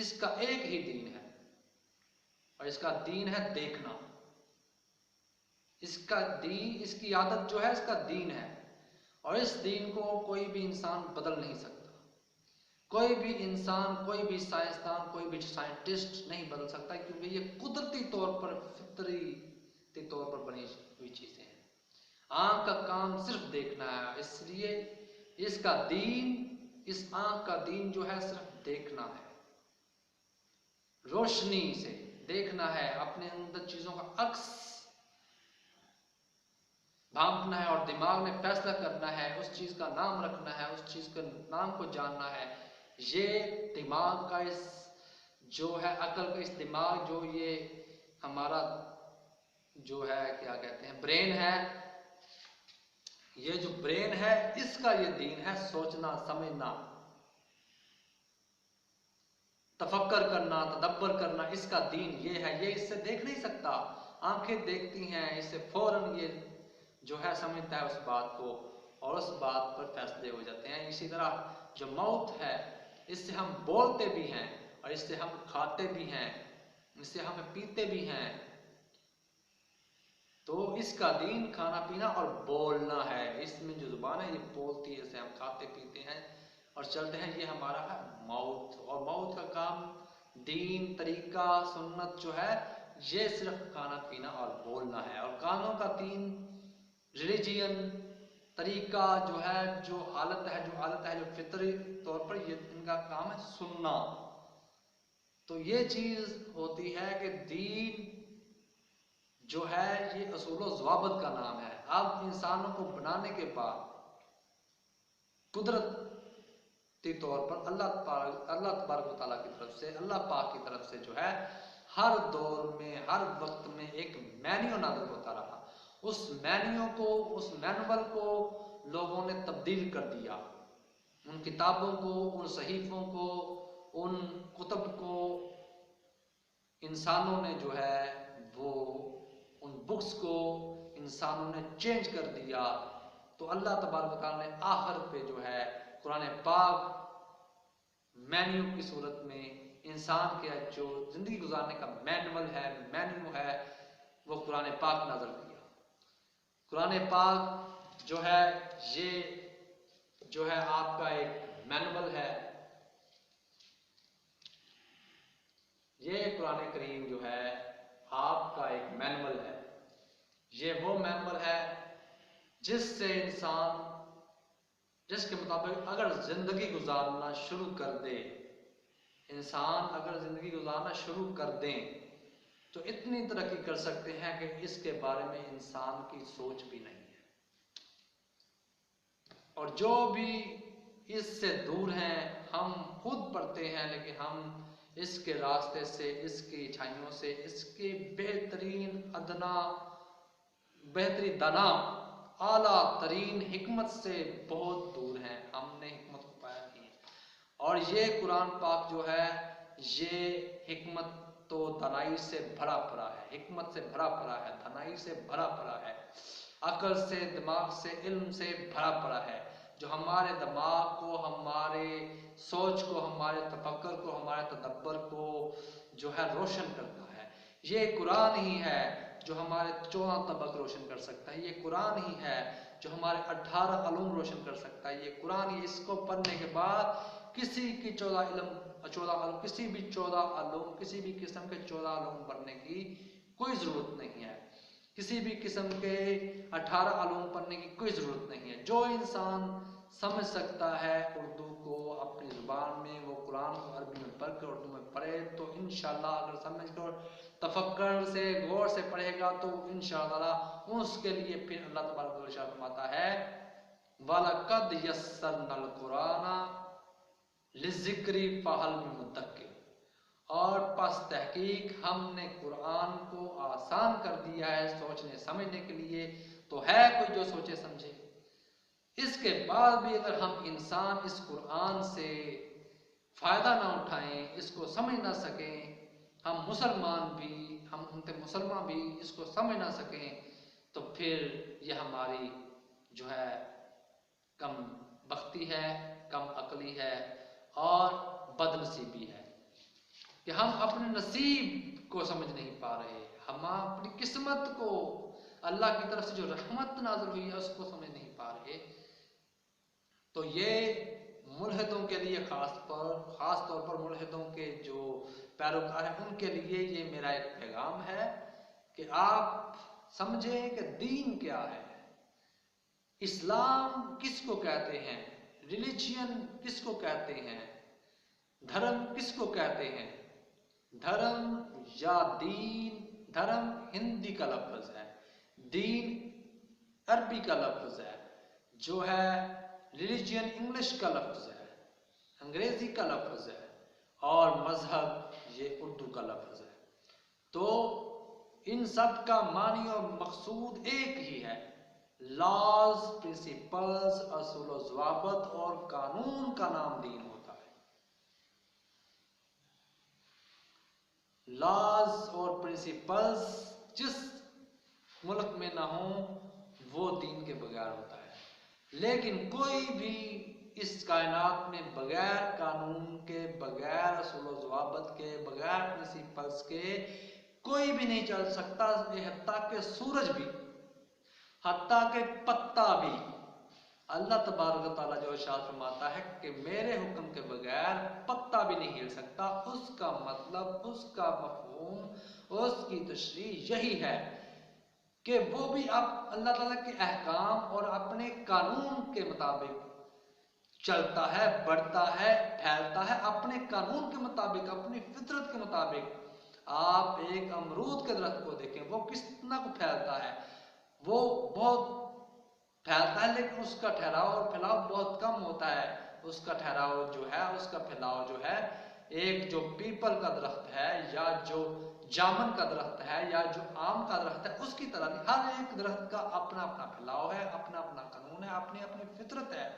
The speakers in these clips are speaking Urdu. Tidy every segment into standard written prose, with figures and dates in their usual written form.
اس کا ایک ہی دین ہے، اور اس کا دین ہے دیکھنا۔ اس کی عادت جو ہے اس کا دین ہے، اور اس دین کو کوئی بھی انسان بدل نہیں سکتا۔ کوئی بھی انسان، کوئی بھی سائنسدان، کوئی بھی سائنٹسٹ نہیں بدل سکتا، کیونکہ یہ قدرتی طور پر، فطری طور پر بنی ہوئی چیزیں ہیں۔ آنکھ کا کام صرف دیکھنا ہے، اس لیے اس آنکھ کا دین جو ہے صرف دیکھنا ہے، روشنی سے دیکھنا ہے، اپنے اندر چیزوں کا عکس بھانپنا ہے، اور دماغ میں فیصلہ کرنا ہے، اس چیز کا نام رکھنا ہے، اس چیز کے نام کو جاننا ہے۔ یہ دماغ کا جو ہے عقل کا دماغ، جو یہ ہمارا جو ہے کیا کہتے ہیں برین ہے، یہ جو برین ہے اس کا یہ دین ہے، سوچنا، سمجھنا، تفکر کرنا، تدبر کرنا، اس کا دین یہ ہے۔ یہ اس سے دیکھ نہیں سکتا، آنکھیں دیکھتی ہیں، اس سے فوراً یہ جو ہے سمجھتا ہے اس بات کو، اور اس بات پر فیصلے ہو جاتے ہیں۔ اسی طرح جو موت ہے، اس سے ہم بولتے بھی ہیں، اور اس سے ہم کھاتے بھی ہیں، اس سے ہم پیتے بھی ہیں۔ تو اس کا دین کھانا پینا اور بولنا ہے۔ اس میں جو زبان ہے یہ بولتی ہے، اسے ہم کھاتے پیتے ہیں اور چلتے ہیں، یہ ہمارا ہے موت۔ اور موت کا کام، دین، طریقہ، سنت جو ہے یہ صرف کھانا پینا اور بولنا ہے۔ اور کانوں کا دین، ریلیجین، طریقہ جو ہے، جو حالت ہے جو فطری طور پر یہ ان کا کام ہے سننا۔ تو یہ چیز ہوتی ہے کہ دین جو ہے یہ اصول و ضوابط کا نام ہے۔ اب انسانوں کو بنانے کے بعد قدرتی طور پر اللہ تبارک و تعالیٰ کی طرف سے، اللہ پاک کی طرف سے جو ہے ہر دور میں، ہر وقت میں ایک مینیو نازل ہوتا رہا۔ اس مینول کو لوگوں نے تبدیل کر دیا، ان کتابوں کو، ان صحیفوں کو، ان کتب کو انسانوں نے جو ہے وہ ان بکس کو انسانوں نے چینج کر دیا۔ تو اللہ تبارک و تعالیٰ نے آخر پہ جو ہے قرآن پاک مینیو کی صورت میں انسان کے جو زندگی گزارنے کا مینیو ہے وہ قرآن پاک نازل کیا۔ قرآن پاک جو ہے یہ جو ہے آپ کا ایک مینول ہے۔ یہ قرآن کریم جو ہے آپ کا ایک مینول ہے۔ یہ وہ مینول ہے جس سے انسان، جس کے مطابق اگر زندگی گزارنا شروع کر دے، انسان اگر زندگی گزارنا شروع کر دیں تو اتنی ترقی کر سکتے ہیں کہ اس کے بارے میں انسان کی سوچ بھی نہیں ہے۔ اور جو بھی اس سے دور ہیں، ہم خود پڑھتے ہیں لیکن ہم اس کے راستے سے، اس کی اچھائیوں سے، اس کے بہترین دانا، اعلیٰ ترین حکمت سے بہت دور ہیں، ہم نے حکمت کو پایا نہیں ہے۔ اور یہ قرآن پاک جو ہے یہ حکمت تو دانائی سے بھرا پڑا ہے، حکمت سے بھرا پڑا ہے، دانائی سے بھرا پڑا ہے، عقل سے، دماغ سے، علم سے بھرا پڑا ہے، جو ہمارے دماغ کو، ہمارے سوچ کو، ہمارے تفکر کو، ہمارے تدبر کو جو ہے روشن کرتا ہے۔ یہ قرآن ہی ہے جو ہمارے 14 طبق روشن کر سکتا ہے، یہ قرآن ہی ہے جو ہمارے 18 علوم روشن کر سکتا ہے، یہ قرآن ہی۔ اس کو پڑھنے کے بعد کسی بھی 14 علوم، کسی بھی قسم کے 14 علوم پڑھنے کی کوئی ضرورت نہیں ہے، کسی بھی قسم کے 18 علوم پڑھنے کی کوئی ضرورت نہیں ہے۔ جو انسان سمجھ سکتا ہے اردو کو اپنی زبان میں، وہ قرآن کو عربی میں پڑھ کر اردو میں پڑھے تو انشاءاللہ اگر سمجھ کر تفکر سے، غور سے پڑھے گا تو انشاءاللہ اس کے لیے پھر اللہ تبارک و تعالیٰ فرماتا ہے وَلَقَدْ يَسَّرْنَا الْقُرْآنَ لِلذِّكْرِ فَهَلْ مِن مُدَّكِرٍ، اور پس تحقیق ہم نے قرآن کو آسان کر دیا ہے سوچنے سمجھنے کے لیے، تو ہے کوئی جو سوچے سمجھے۔ اس کے بعد بھی اگر ہم انسان اس قرآن سے فائدہ نہ اٹھائیں، اس کو سمجھ نہ سکیں، ہم مسلمان بھی اس کو سمجھ نہ سکیں، تو پھر یہ ہماری جو ہے کم بختی ہے، کم عقلی ہے اور بد نصیبی ہے۔ کہ ہم اپنے نصیب کو سمجھ نہیں پا رہے، ہم اپنی قسمت کو، اللہ کی طرف سے جو رحمت نازل ہوئی ہے اس کو سمجھ نہیں پا رہے، تو یہ ملحدوں کے لیے خاص طور پر ملحدوں کے جو پیروکار ہیں ان کے لیے یہ میرا ایک پیغام ہے کہ آپ سمجھیں کہ دین کیا ہے، اسلام کس کو کہتے ہیں، ریلیجین کس کو کہتے ہیں، دھرم کس کو کہتے ہیں۔ دھرم یا دین، دھرم ہندی کا لفظ ہے، دین عربی کا لفظ ہے، جو ہے ریلیجین انگلش کا لفظ ہے، انگریزی کا لفظ ہے، اور مذہب یہ اردو کا لفظ ہے۔ تو ان سب کا معنی اور مقصود ایک ہی ہے، لاز، پرنسپلز، اصول و ضوابط اور قانون کا نام دین ہوتا ہے۔ لاز اور پرنسپلز جس ملک میں نہ ہوں وہ دین کے بغیر ہوتا ہے، لیکن کوئی بھی اس کائنات میں بغیر قانون کے، بغیر اصول و ضوابط کے، بغیر پرنسپلز کے کوئی بھی نہیں چل سکتا، حتیٰ کہ سورج بھی، حتیٰ کہ پتا بھی۔ اللہ تبارک و تعالیٰ جو ارشاد فرماتا ہے کہ میرے حکم کے بغیر پتا بھی نہیں ہل سکتا، اس کا مطلب، اس کا مفہوم، اس کی تشریح یہی ہے کہ وہ بھی اب اللہ تعالیٰ کے احکام اور اپنے قانون کے مطابق چلتا ہے، بڑھتا ہے، پھیلتا ہے، اپنے قانون کے مطابق، اپنی فطرت کے مطابق۔ آپ ایک امرود کے درخت کو دیکھیں، وہ کتنا کو پھیلتا ہے، وہ بہت پھیلتا ہے، لیکن اس کا ٹھہراؤ اور پھیلاؤ بہت کم ہوتا ہے۔ اس کا ٹھہراؤ جو ہے، اس کا پھیلاؤ جو ہے، ایک جو پیپل کا درخت ہے یا جو جامن کا درخت ہے یا جو آم کا درخت ہے اس کی طرح نہیں۔ ہر ایک درخت کا اپنا اپنا پھیلاؤ ہے، اپنا اپنا قانون ہے، اپنی اپنی فطرت ہے۔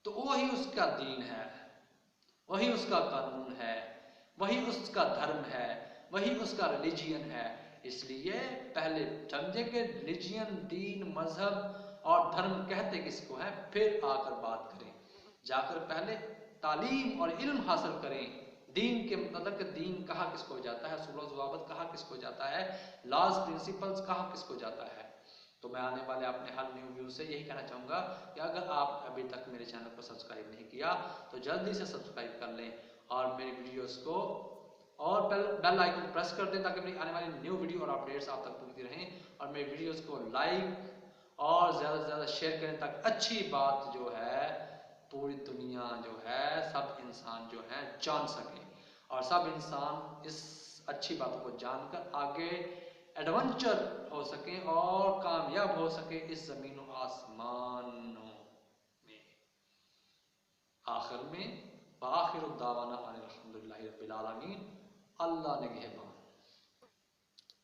تو وہی اس کا دین ہے، وہی اس کا قانون ہے، وہی اس کا دھرم ہے، وہی اس کا ریلیجین ہے۔ اس لیے پہلے سمجھے کہ ریلیجین، دین، مذہب اور دھرم کہتے کس کو ہے، پھر آ کر بات کریں، جا کر پہلے تعلیم اور علم حاصل کریں دین کے متعلق، دین کہا کس کو جاتا ہے، اصول و ضوابط کہا کس کو جاتا ہے، لاز، پرنسپلز کہا کس کو جاتا ہے۔ تو میں آنے والے اپنے ہر نیو ویڈیو سے یہی کہنا چاہوں گا کہ اگر آپ ابھی تک میرے چینل کو سبسکرائب نہیں کیا تو جلدی سے سبسکرائب کر لیں اور میری ویڈیوز کو اور بیل آئیکن پریس کر دیں تاکہ میری آنے والی نیو ویڈیو اور اپڈیٹس آپ تک پہنچتی رہیں، اور میری ویڈیوز کو لائک اور زیادہ سے زیادہ شیئر کریں تاکہ اچھی بات جو ہے پوری دنیا جو ہے، سب انسان جو ہے جان سکیں، اور سب انسان اس اچھی باتوں کو جان کر آگے ایڈونچر ہو سکیں اور کامیاب ہو سکیں اس زمین و آسمانوں میں۔ آخر میں وآخر الدعوانا ان الحمدللہ رب العالمین، اللہ نگہبان۔